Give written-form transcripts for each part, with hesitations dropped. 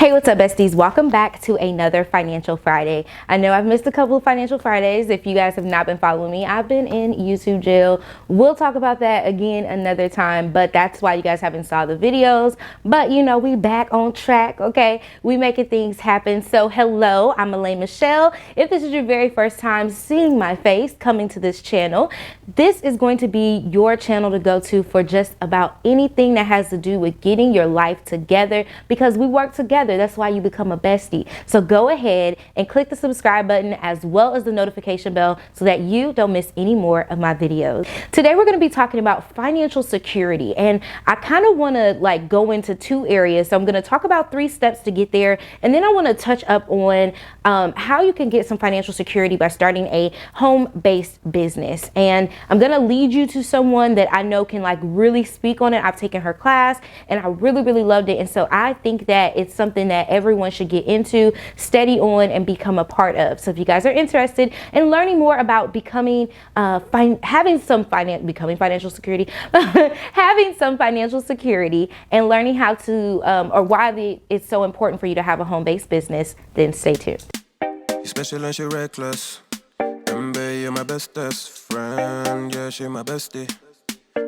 Hey, what's up, besties? Welcome back to another Financial Friday. I know I've missed a couple of Financial Fridays. If you guys have not been following me, I've been in YouTube jail. We'll talk about that again another time, but that's why you guys haven't saw the videos. But you know, we back on track, okay? We making things happen. So hello, I'm Elaine Michelle. If this is your very first time seeing my face coming to this channel, this is going to be your channel to go to for just about anything that has to do with getting your life together, because we work together. That's why you become a bestie. So go ahead and click the subscribe button as well as the notification bell so that you don't miss any more of my videos. Today we're going to be talking about financial security, and I kind of want to go into two areas. So I'm going to talk about 3 steps to get there, and then I want to touch up on how you can get some financial security by starting a home-based business. And I'm going to lead you to someone that I know can really speak on it. I've taken her class and I really loved it, and so I think that it's something that everyone should get into, study on, and become a part of. So if you guys are interested in learning more about becoming having some financial security having some financial security and learning how to or why it's so important for you to have a home-based business, then stay tuned. You're special and she reckless. Remember, you're my bestest friend. Yeah, she my bestie.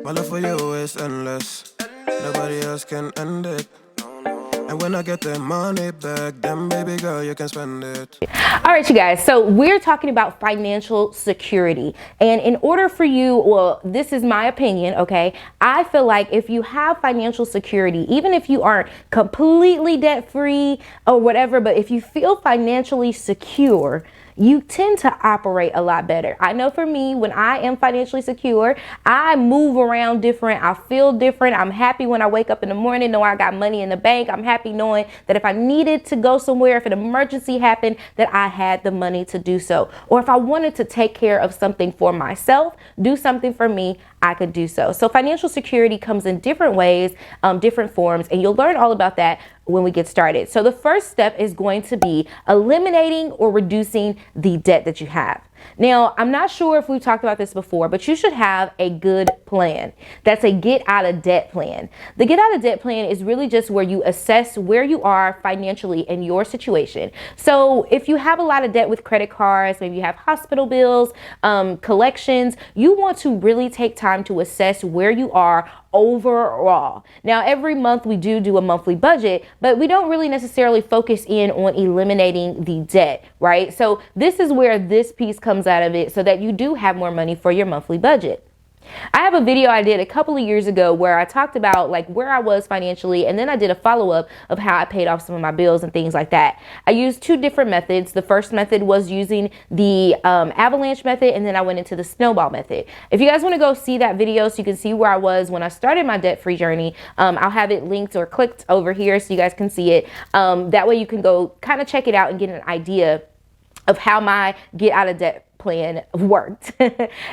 My love for you is endless. Nobody else can end it. And when I get the money back, then baby girl, you can spend it. All right, you guys, so we're talking about financial security. And in order for you, well, this is my opinion, okay? I feel like if you have financial security, even if you aren't completely debt-free or whatever, but if you feel financially secure, you tend to operate a lot better. I know for me, when I am financially secure, I move around different. I feel different. I'm happy when I wake up in the morning, knowing I got money in the bank. I'm happy knowing that if I needed to go somewhere, if an emergency happened, that I had the money to do so. Or if I wanted to take care of something for myself, do something for me, I could do so. So financial security comes in different ways, different forms, and you'll learn all about that when we get started. So the first step is going to be eliminating or reducing the debt that you have. Now, I'm not sure if we've talked about this before, but you should have a good plan. That's a get out of debt plan. The get out of debt plan is really just where you assess where you are financially in your situation. So if you have a lot of debt with credit cards, maybe you have hospital bills, collections, you want to really take time to assess where you are overall. Now, every month we do a monthly budget, but we don't really necessarily focus in on eliminating the debt, right? So this is where this piece comes out of it, so that you do have more money for your monthly budget. I have a video I did a couple of years ago where I talked about where I was financially, and then I did a follow-up of how I paid off some of my bills and things like that. I used 2 different methods. The first method was using the avalanche method, and then I went into the snowball method. If you guys want to go see that video so you can see where I was when I started my debt-free journey, I'll have it linked or clicked over here so you guys can see it. That way you can go kind of check it out and get an idea of how my get out of debt plan worked.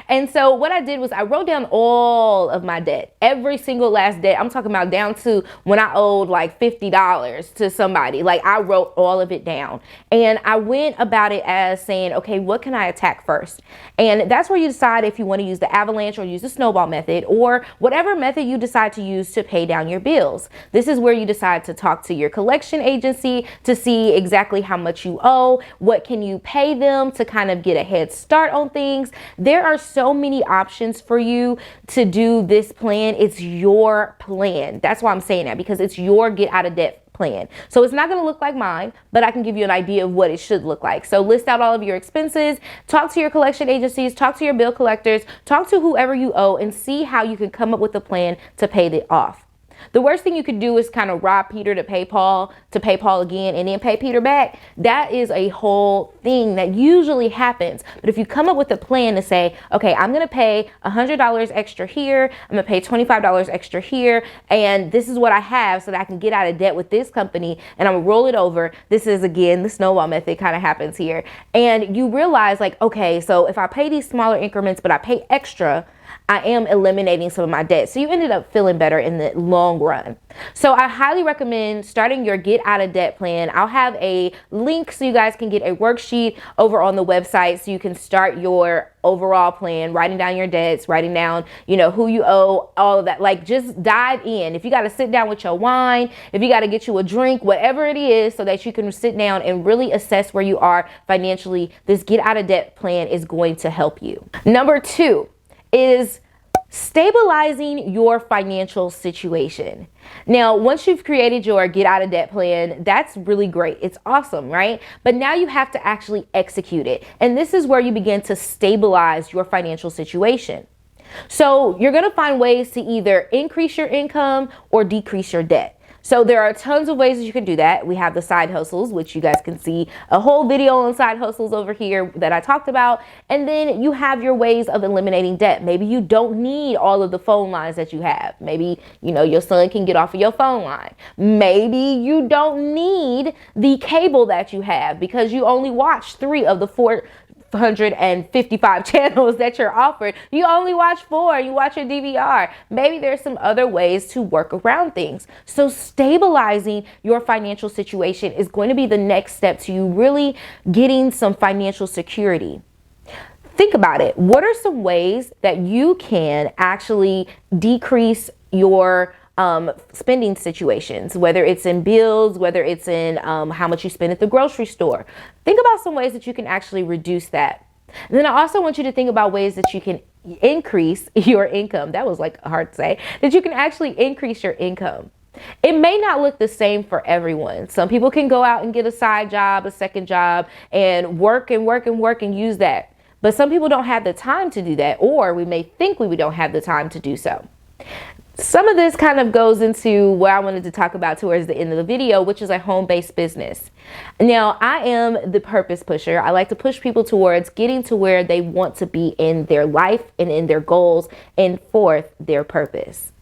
And so what I did was I wrote down all of my debt, every single last debt. I'm talking about down to when I owed $50 to somebody. I wrote all of it down, and I went about it as saying, okay, what can I attack first? And that's where you decide if you want to use the avalanche or use the snowball method, or whatever method you decide to use to pay down your bills. This is where you decide to talk to your collection agency to see exactly how much you owe, what can you pay them to kind of get a head start on things. There are so many options for you to do this plan. It's your plan. That's why I'm saying that, because it's your get out of debt plan. So it's not going to look like mine, but I can give you an idea of what it should look like. So list out all of your expenses, talk to your collection agencies, talk to your bill collectors, talk to whoever you owe, and see how you can come up with a plan to pay it off. The worst thing you could do is kind of rob Peter to pay Paul again, and then pay Peter back. That is a whole thing that usually happens. But if you come up with a plan to say, okay, I'm going to pay $100 extra here, I'm going to pay $25 extra here, and this is what I have so that I can get out of debt with this company, and I'm going to roll it over. This is, again, the snowball method kind of happens here. And you realize okay, so if I pay these smaller increments, but I pay extra, I am eliminating some of my debt. So you ended up feeling better in the long run. So I highly recommend starting your get out of debt plan. I'll have a link so you guys can get a worksheet over on the website so you can start your overall plan, writing down your debts, writing down, who you owe, all of that. Like, just dive in. If you got to sit down with your wine, if you got to get you a drink, whatever it is, so that you can sit down and really assess where you are financially, this get out of debt plan is going to help you. Number 2 is stabilizing your financial situation. Now, once you've created your get out of debt plan, that's really great. It's awesome, right? But now you have to actually execute it. And this is where you begin to stabilize your financial situation. So you're going to find ways to either increase your income or decrease your debt. So there are tons of ways that you can do that. We have the side hustles, which you guys can see a whole video on side hustles over here that I talked about. And then you have your ways of eliminating debt. Maybe you don't need all of the phone lines that you have. Maybe, your son can get off of your phone line. Maybe you don't need the cable that you have because you only watch 3 of the 455 channels that you're offered. You only watch 4, you watch your DVR. Maybe there's some other ways to work around things. So stabilizing your financial situation is going to be the next step to you really getting some financial security. Think about it. What are some ways that you can actually decrease your spending situations, whether it's in bills, whether it's in how much you spend at the grocery store? Think about some ways that you can actually reduce that. And then I also want you to think about ways that you can increase your income. That was like hard to say, that you can actually increase your income. It may not look the same for everyone. Some people can go out and get a side job, a second job, and work and use that. But some people don't have the time to do that, or we may think we don't have the time to do so. Some of this kind of goes into what I wanted to talk about towards the end of the video, which is a home-based business. Now, I am the purpose pusher. I like to push people towards getting to where they want to be in their life and in their goals and for their purpose.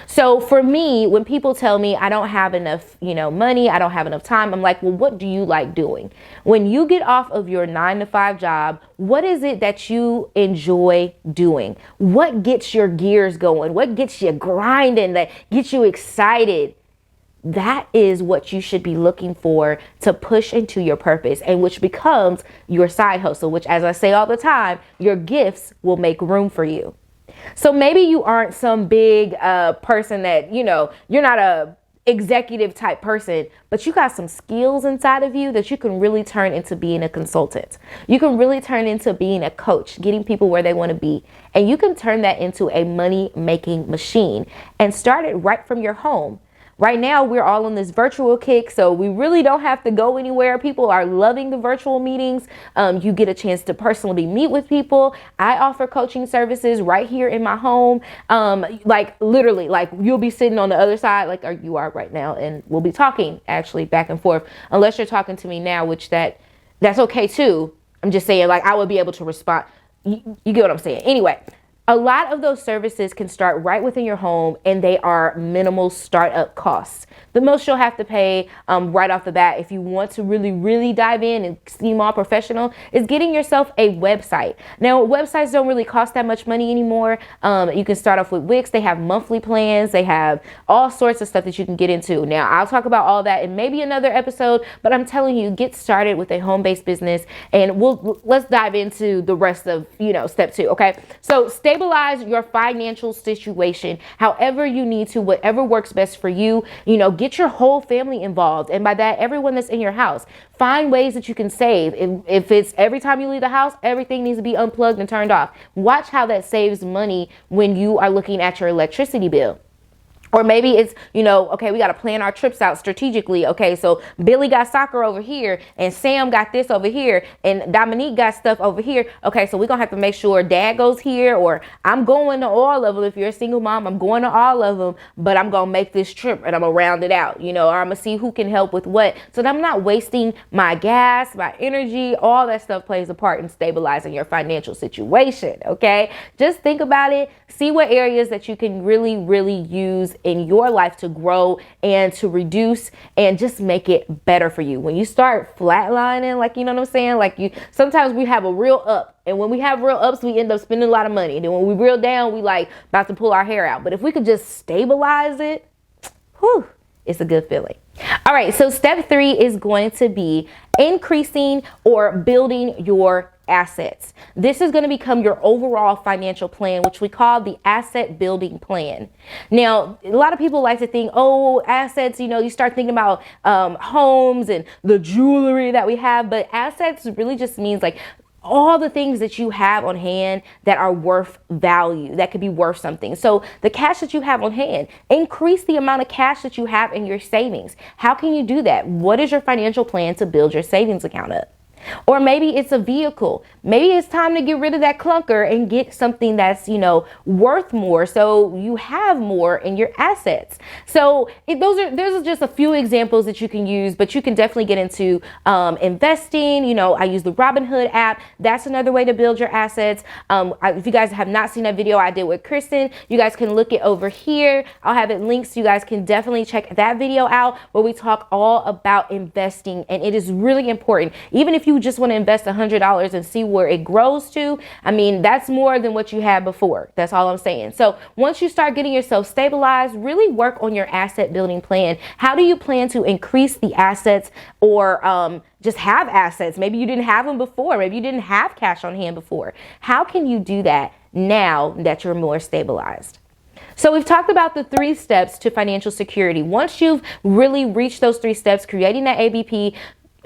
So for me, when people tell me I don't have enough, money, I don't have enough time, I'm like, well, what do you like doing? When you get off of your 9-to-5 job, what is it that you enjoy doing? What gets your gears going? What gets you grinding, that gets you excited? That is what you should be looking for to push into your purpose, and which becomes your side hustle, which, as I say all the time, your gifts will make room for you. So maybe you aren't some big person that, you're not a executive type person, but you got some skills inside of you that you can really turn into being a consultant. You can really turn into being a coach, getting people where they want to be. And you can turn that into a money making machine and start it right from your home. Right now, we're all on this virtual kick, so we really don't have to go anywhere. People are loving the virtual meetings. You get a chance to personally meet with people. I offer coaching services right here in my home. Literally, you'll be sitting on the other side, like you are right now, and we'll be talking actually back and forth, unless you're talking to me now, which that's okay too. I'm just saying, I would be able to respond. You get what I'm saying? Anyway. A lot of those services can start right within your home, and they are minimal startup costs. The most you'll have to pay right off the bat, if you want to really, really dive in and seem all professional, is getting yourself a website. Now, websites don't really cost that much money anymore. You can start off with Wix. They have monthly plans. They have all sorts of stuff that you can get into. Now, I'll talk about all that in maybe another episode, but I'm telling you, get started with a home-based business, and let's dive into the rest of, step 2, okay? So stabilize your financial situation however you need to, whatever works best for you. Get your whole family involved. And by that, everyone that's in your house. Find ways that you can save. If it's every time you leave the house, everything needs to be unplugged and turned off. Watch how that saves money when you are looking at your electricity bill. Or maybe it's, okay, we got to plan our trips out strategically. Okay, so Billy got soccer over here, and Sam got this over here, and Dominique got stuff over here. Okay, so we're going to have to make sure Dad goes here, or I'm going to all of them. If you're a single mom, I'm going to all of them, but I'm going to make this trip and I'm going to round it out, or I'm going to see who can help with what. So that I'm not wasting my gas, my energy. All that stuff plays a part in stabilizing your financial situation. Okay, just think about it. See what areas that you can really, really use in your life to grow and to reduce and just make it better for you. When you start flatlining, like, you know what I'm saying? Like, sometimes we have a real up, and when we have real ups, we end up spending a lot of money. And then when we real down, we like about to pull our hair out. But if we could just stabilize it, whew, it's a good feeling. All right, so step 3 is going to be increasing or building your assets. This is going to become your overall financial plan, which we call the asset building plan. Now, a lot of people like to think, oh, assets, you start thinking about homes and the jewelry that we have, but assets really just means like all the things that you have on hand that are worth value, that could be worth something. So the cash that you have on hand, increase the amount of cash that you have in your savings. How can you do that? What is your financial plan to build your savings account up? Or maybe it's a vehicle. Maybe it's time to get rid of that clunker and get something that's, worth more, so you have more in your assets. So those are just a few examples that you can use, but you can definitely get into investing. I use the Robinhood app. That's another way to build your assets. If you guys have not seen that video I did with Kristen, you guys can look it over here. I'll have it linked, so you guys can definitely check that video out where we talk all about investing, and it is really important. Even if you just want to invest $100 and see where it grows to, that's more than what you had before. That's all I'm saying. So once you start getting yourself stabilized, really work on your asset building plan. How do you plan to increase the assets, or just have assets? Maybe you didn't have them before. Maybe you didn't have cash on hand before. How can you do that now that you're more stabilized? So we've talked about the 3 steps to financial security. Once you've really reached those 3 steps, creating that ABP,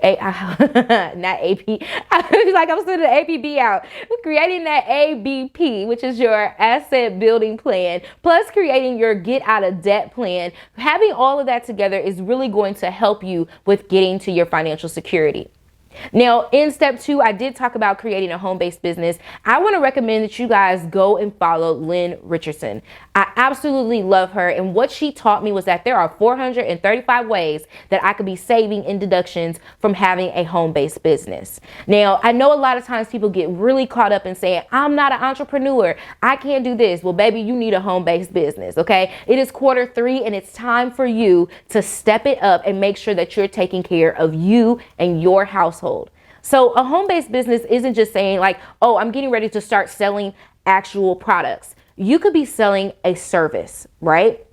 not AP. Like I'm sending the APB out. Creating that ABP, which is your asset building plan, plus creating your get out of debt plan. Having all of that together is really going to help you with getting to your financial security. Now, in step 2, I did talk about creating a home-based business. I want to recommend that you guys go and follow Lynn Richardson. I absolutely love her. And what she taught me was that there are 435 ways that I could be saving in deductions from having a home-based business. Now, I know a lot of times people get really caught up in saying, I'm not an entrepreneur, I can't do this. Well, baby, you need a home-based business, okay? It is quarter 3, and it's time for you to step it up and make sure that you're taking care of you and your household. So a home-based business isn't just saying like, oh, I'm getting ready to start selling actual products. You could be selling a service, right?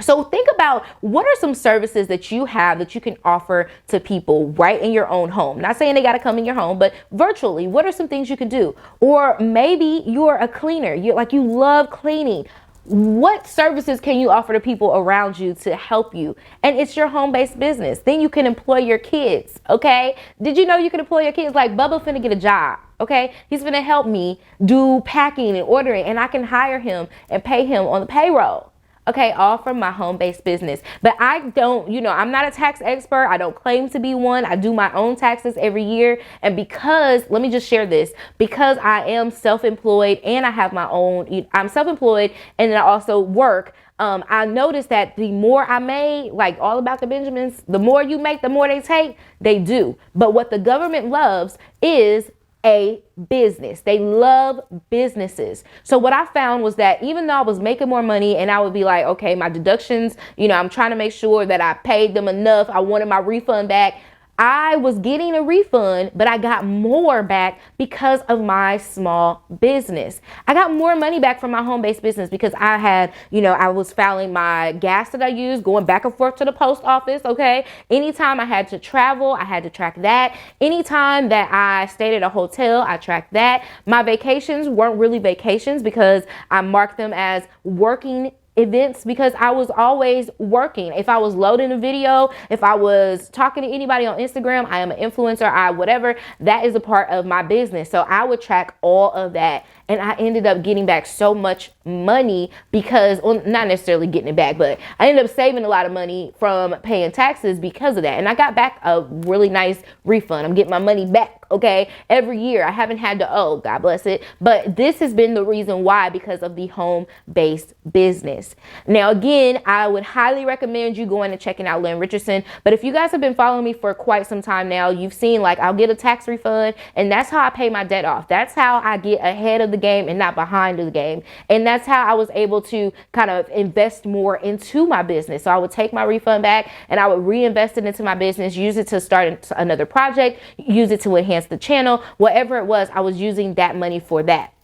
So think about what are some services that you have that you can offer to people right in your own home. Not saying they got to come in your home, but virtually, what are some things you can do? Or maybe you're a cleaner. You love cleaning. What services can you offer to people around you to help you? And it's your home-based business. Then you can employ your kids, okay? Did you know you can employ your kids? Like Bubba finna get a job, okay? He's finna help me do packing and ordering, and I can hire him and pay him on the payroll. Okay, all from my home-based business. But I don't, I'm not a tax expert. I don't claim to be one. I do my own taxes every year. And because, let me just share this, because I am self-employed and I have my own, I'm self-employed and then I also work. I noticed that the more I made, like all about the Benjamins, the more you make, the more they take, they do. But what the government loves is a business. They love businesses. So what I found was that even though I was making more money and I would be like, okay, my deductions, I'm trying to make sure that I paid them enough. I wanted my refund back. I was getting a refund, but I got more back because of my small business. I got more money back from my home-based business because I had, I was filing my gas that I used, going back and forth to the post office, okay? Anytime I had to travel, I had to track that. Anytime that I stayed at a hotel, I tracked that. My vacations weren't really vacations because I marked them as working events because I was always working. If I was loading a video, if I was talking to anybody on Instagram, I am an influencer, whatever, that is a part of my business. So I would track all of that. And I ended up getting back so much money because, well, not necessarily getting it back, but I ended up saving a lot of money from paying taxes because of that. And I got back a really nice refund. I'm getting my money back, okay, every year. I haven't had to owe, God bless it. But this has been the reason why, because of the home-based business. Now, again, I would highly recommend you going and checking out Lynn Richardson. But if you guys have been following me for quite some time now, you've seen like I'll get a tax refund, and that's how I pay my debt off. That's how I get ahead of the game and not behind the game. And that's how I was able to kind of invest more into my business. So I would take my refund back and I would reinvest it into my business, use it to start another project, use it to enhance the channel, whatever it was, I was using that money for that.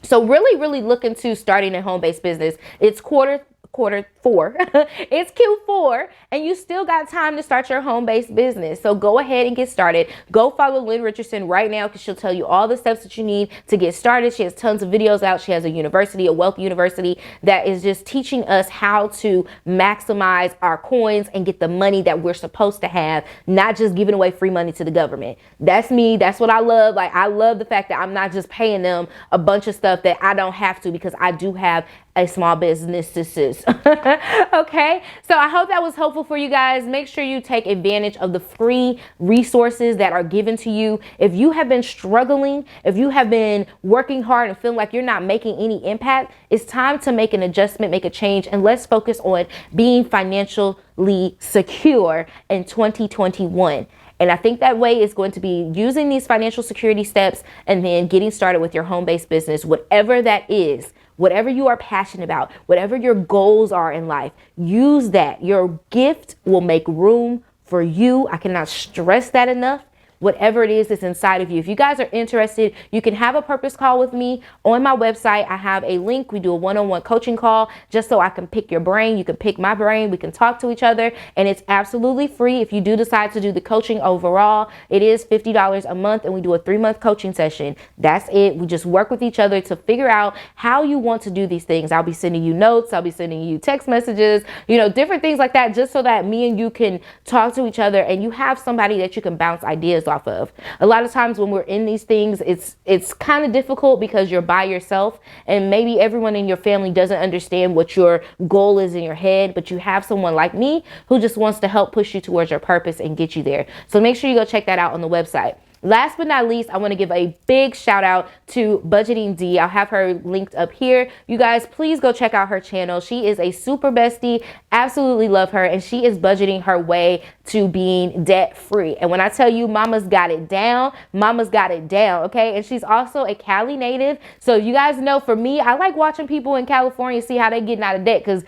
So really look into starting a home-based business. It's quarter four. It's Q4, and you still got time to start your home-based business. So go ahead and get started. Go follow Lynn Richardson right now, because she'll tell you all the steps that you need to get started. She has tons of videos out. She has a university, a wealth university, that is just teaching us how to maximize our coins and get the money that we're supposed to have, not just giving away free money to the government. That's me. That's what I love. Like, I love the fact that I'm not just paying them a bunch of stuff that I don't have to, because I do have a small business. Okay, so I hope that was helpful for you guys. Make sure you take advantage of the free resources that are given to you. If you have been struggling, if you have been working hard and feeling like you're not making any impact, it's time to make an adjustment, make a change, and let's focus on being financially secure in 2021. And I think that way is going to be using these financial security steps and then getting started with your home-based business, whatever that is. Whatever you are passionate about, whatever your goals are in life, use that. Your gift will make room for you. I cannot stress that enough. Whatever it is that's inside of you. If you guys are interested, you can have a purpose call with me on my website. I have a link. We do a one-on-one coaching call just so I can pick your brain. You can pick my brain. We can talk to each other, and it's absolutely free. If you do decide to do the coaching overall, it is $50 a month, and we do a 3-month coaching session. That's it. We just work with each other to figure out how you want to do these things. I'll be sending you notes. I'll be sending you text messages, different things like that, just so that me and you can talk to each other and you have somebody that you can bounce ideas off of. A lot of times when we're in these things, it's kind of difficult because you're by yourself, and maybe everyone in your family doesn't understand what your goal is in your head, but you have someone like me who just wants to help push you towards your purpose and get you there. So make sure you go check that out on the website. Last but not least, I want to give a big shout out to Budgeting D. I'll have her linked up here. You guys, please go check out her channel. She is a super bestie. Absolutely love her. And she is budgeting her way to being debt free. And when I tell you mama's got it down, mama's got it down. Okay. And she's also a Cali native. So you guys know, for me, I like watching people in California see how they getting out of debt, because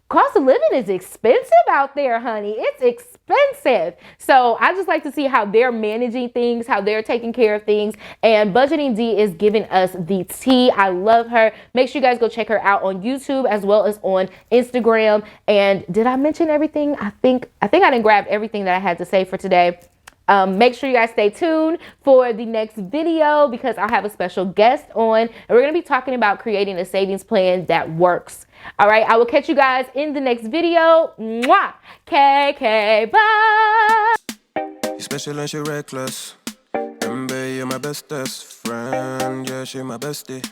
cost of living is expensive out there, honey. It's expensive. So I just like to see how they're managing things, how they're taking care of things. And Budgeting D is giving us the tea. I love her. Make sure you guys go check her out on YouTube as well as on Instagram. And did I mention everything? I think I didn't grab everything that I had to say for today. Make sure you guys stay tuned for the next video, because I'll have a special guest on, and we're going to be talking about creating a savings plan that works. All right. I will catch you guys in the next video. Mwah! KK, bye. You special and she reckless. Baby, you're my bestest friend. Yeah, she my bestie.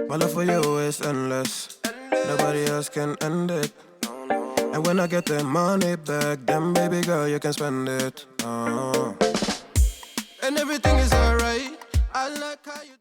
My love for you is endless. Nobody else can end it. And when I get the money back, then baby girl, you can spend it. And everything is alright. I like how you